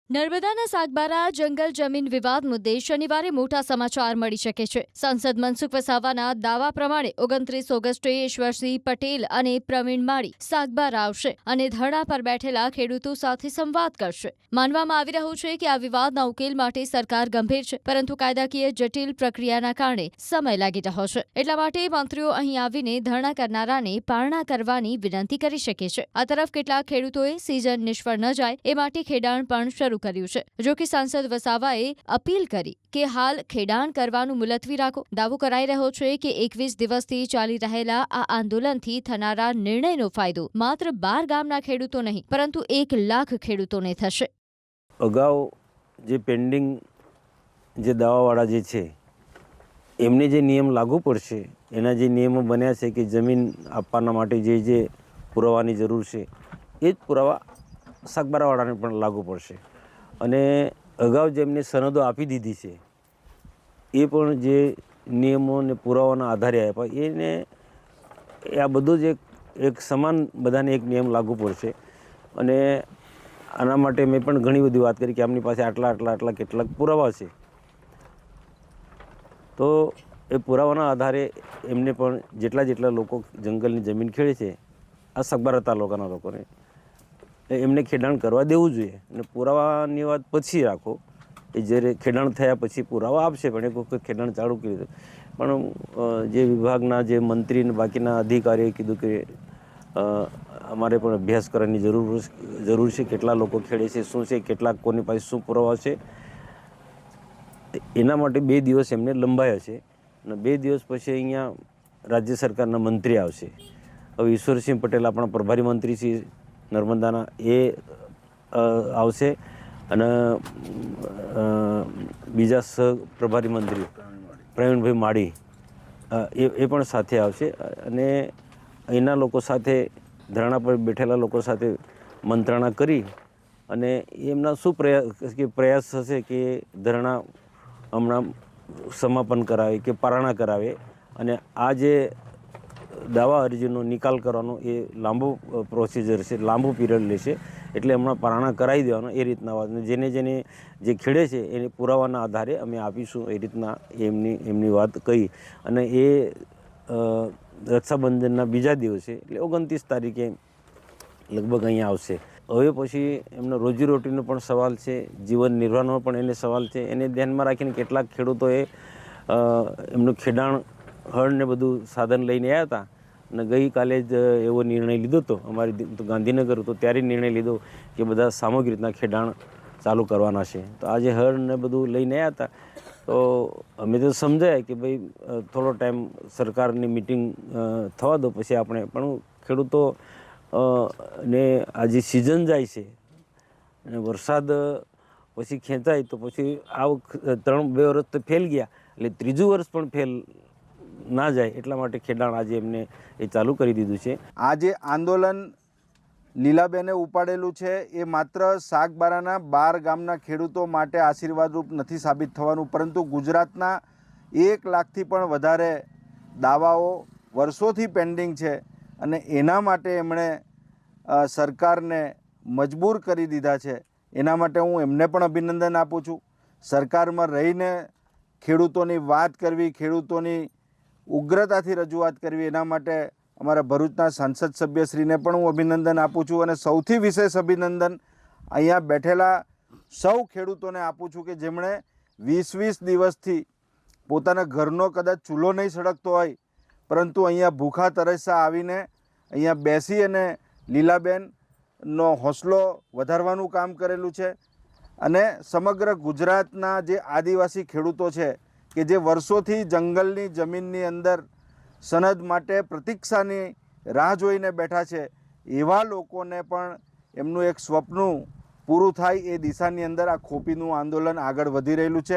નર્મદાના સાગબારા જંગલ જમીન વિવાદ મુદ્દે શનિવારે મોટા સમાચાર મળી શકે છે। સાંસદ મનસુખ વસાવાના દાવા પ્રમાણે 29 ઓગસ્ટે ઈશ્વરસિંહ પટેલ અને પ્રવીણ માળી સાગબારા આવશે અને ધરણા પર બેઠેલા ખેડૂતો સાથે સંવાદ કરશે। માનવામાં આવી રહ્યું છે કે આ વિવાદના ઉકેલ માટે સરકાર ગંભીર છે, પરંતુ કાયદાકીય જટિલ પ્રક્રિયાના કારણે સમય લાગી રહ્યો છે। એટલા માટે મંત્રીઓ અહીં આવીને ધરણા કરનારાને પારણા કરવાની વિનંતી કરી શકે છે। આ તરફ કેટલાક ખેડૂતોએ સિઝન નિષ્ફળ ન જાય એ માટે ખેડાણ પણ શરૂ કર્યું છે। જો કે સાંસદ વસાવાએ અપીલ કરી કે હાલ ખેડાણ કરવાનું મુલતવી રાખો। દાવો કરાઈ રહ્યો છે કે 21 દિવસથી ચાલી રહેલા આ આંદોલનથી થનારા નિર્ણયનો ફાયદો માત્ર 12 ગામના ખેડૂતો નહીં, પરંતુ 1 લાખ ખેડૂતોને થશે। અગાઉ જે પેન્ડિંગ જે દાવાવાળા જે છે એમને જે નિયમ લાગુ પડશે, એના જે નિયમો બન્યા છે કે જમીન આપવાના માટે જે પુરાવાની જરૂર છે એ જ પુરાવા સાગબારાવાળાને પણ લાગુ પડશે। અને અગાઉ જેમને સનદો આપી દીધી છે એ પણ જે નિયમો અને પુરાવાના આધારે આપ્યા એને આ બધું જ એક સમાન બધાને એક નિયમ લાગુ પડશે। અને આના માટે મેં પણ ઘણી બધી વાત કરી કે આમની પાસે આટલા કેટલાક પુરાવા છે, તો એ પુરાવાના આધારે એમને પણ જેટલા લોકો જંગલની જમીન ખેડે છે આ સાગબારા તાલુકાના લોકોને એમને ખેડાણ કરવા દેવું જોઈએ। અને પુરાવાની વાત પછી રાખો, એ જ્યારે ખેડાણ થયા પછી પુરાવા આપશે, પણ એક વખત ખેડાણ ચાલુ કરી દે। પણ જે વિભાગના જે મંત્રી અને બાકીના અધિકારીએ કીધું કે અમારે પણ અભ્યાસ કરવાની જરૂર છે, કેટલા લોકો ખેડે છે, શું છે, કેટલાક કોની પાસે શું પુરાવા છે, એના માટે 2 દિવસ એમને લંબાયા છે। અને 2 દિવસ પછી અહીંયા રાજ્ય સરકારના મંત્રી આવશે। હવે ઈશ્વરસિંહ પટેલ આપણા પ્રભારી મંત્રી છે નર્મદાના, એ આવશે અને બીજા સહપ્રભારી મંત્રી પ્રવીણભાઈ માળી એ પણ સાથે આવશે। અને અહીંના લોકો સાથે, ધરણા પર બેઠેલા લોકો સાથે મંત્રણા કરી અને એમના શું પ્રયાસ હશે કે ધરણા હમણાં સમાપન કરાવે કે પારણા કરાવે। અને આ જે દાવા અરજીનો નિકાલ કરવાનો એ લાંબો પ્રોસિજર છે, લાંબુ પીરિયડ લેશે, એટલે હમણાં પારણા કરાવી દેવાનો એ રીતના વાત। જેને જે ખેડે છે એને પુરાવાના આધારે અમે આપીશું એ રીતના એમની વાત કહી। અને એ રક્ષાબંધનના બીજા દિવસે એટલે 29 તારીખે લગભગ અહીંયા આવશે। હવે પછી એમનો રોજીરોટીનો પણ સવાલ છે, જીવન નિર્વાહનો પણ એને સવાલ છે। એને ધ્યાનમાં રાખીને કેટલાક ખેડૂતોએ એમનું ખેડાણ હળ ને બધું સાધન લઈને આવ્યા હતા અને ગઈકાલે જ એવો નિર્ણય લીધો હતો, અમારી ગાંધીનગર હતો ત્યારે નિર્ણય લીધો કે બધા સામૂહિક રીતના ખેડાણ ચાલુ કરવાના છે। તો આજે હળ ને બધું લઈને આવ્યા હતા, તો અમે તો સમજાય કે ભાઈ થોડો ટાઈમ સરકારની મિટિંગ થવા દો પછી આપણે, પણ ખેડૂતો ને આ જે સિઝન જાય છે અને વરસાદ પછી ખેંચાય તો પછી આ 2 વર્ષ તો ફેલ ગયા, એટલે 3જું વર્ષ પણ ફેલ ના જાય એટલા માટે ખેડાણ આજે એમને એ ચાલુ કરી દીધું છે। આ જે આંદોલન લીલાબેને ઉપાડેલું છે એ માત્ર સાગબારાના 12 ગામના ખેડૂતો માટે આશીર્વાદરૂપ નથી સાબિત થવાનું, પરંતુ ગુજરાતના 1 લાખથી પણ વધારે દાવાઓ વર્ષોથી પેન્ડિંગ છે અને એના માટે એમણે સરકારને મજબૂર કરી દીધા છે। એના માટે હું એમને પણ અભિનંદન આપું છું। સરકારમાં રહીને ખેડૂતોની વાત કરવી, ખેડૂતોની ઉગ્રતાથી રજૂઆત કરવી, એના માટે અમારા ભરૂચના સાંસદ સભ્યશ્રીને પણ હું અભિનંદન આપું છું। અને સૌથી વિશેષ અભિનંદન અહીંયા બેઠેલા સૌ ખેડૂતોને આપું છું કે જેમણે 20 દિવસથી પોતાના ઘરનો કદાચ ચૂલો નહીં સળગતો હોય, પરંતુ અહીંયા ભૂખા તરસ્યા આવીને અહીંયા બેસી અને લીલાબેનનો હોંસલો વધારવાનું કામ કરેલું છે। અને સમગ્ર ગુજરાતના જે આદિવાસી ખેડૂતો છે કે જે વર્ષોથી જંગલની જમીનની અંદર સનદ માટે પ્રતીક્ષાની રાહ જોઈને બેઠા છે, એવા લોકોને પણ એમનું એક સ્વપ્ન પૂરું થાય એ દિશાની અંદર આ ખોપીનું આંદોલન આગળ વધી રહેલું છે।